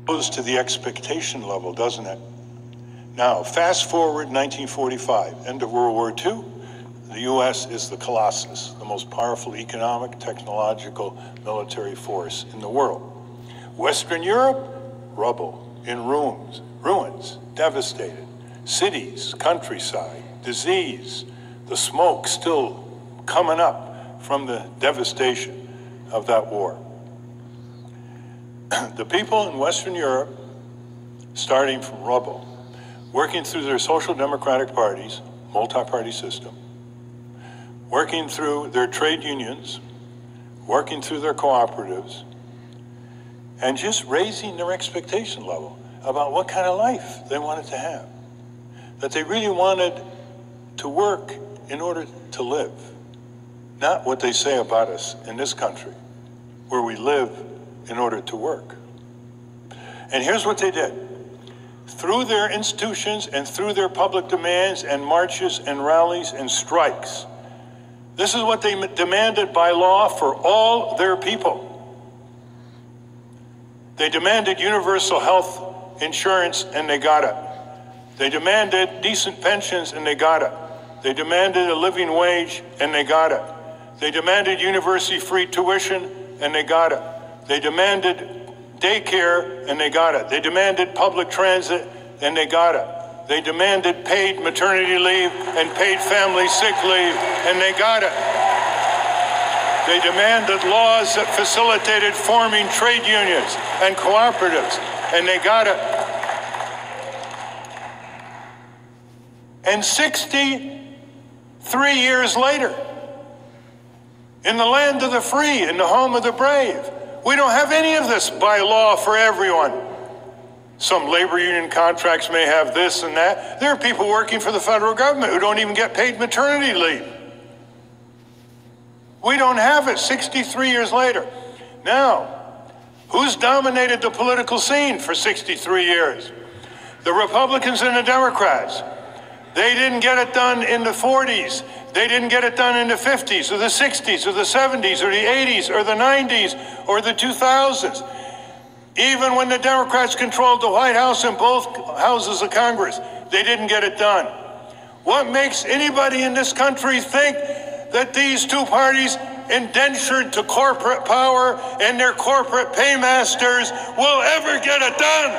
Goes to the expectation level, doesn't it? Now, fast forward 1945, end of World War II, the U.S. is the Colossus, the most powerful economic, technological, military force in the world. Western Europe, rubble, in ruins, devastated. Cities, countryside, disease, the smoke still coming up from the devastation of that war. The people in Western Europe, starting from rubble, working through their social democratic parties, multi-party system, working through their trade unions, working through their cooperatives, and just raising their expectation level about what kind of life they wanted to have. That they really wanted to work in order to live, not what they say about us in this country, where we live in order to work. And here's what they did. Through their institutions and through their public demands and marches and rallies and strikes, this is what they demanded by law for all their people. They demanded universal health insurance, and they got it. They demanded decent pensions, and they got it. They demanded a living wage, and they got it. They demanded university-free tuition, and they got it. They demanded daycare, and they got it. They demanded public transit, and they got it. They demanded paid maternity leave and paid family sick leave, and they got it. They demanded laws that facilitated forming trade unions and cooperatives, and they got it. And 63 years later, in the land of the free, in the home of the brave, we don't have any of this by law for everyone. Some labor union contracts may have this and that. There are people working for the federal government who don't even get paid maternity leave. We don't have it 63 years later. Now, who's dominated the political scene for 63 years? The Republicans and the Democrats. They didn't get it done in the 40s. They didn't get it done in the 50s or the 60s or the 70s or the 80s or the 90s or the 2000s. Even when the Democrats controlled the White House and both houses of Congress, they didn't get it done. What makes anybody in this country think that these two parties indentured to corporate power and their corporate paymasters will ever get it done?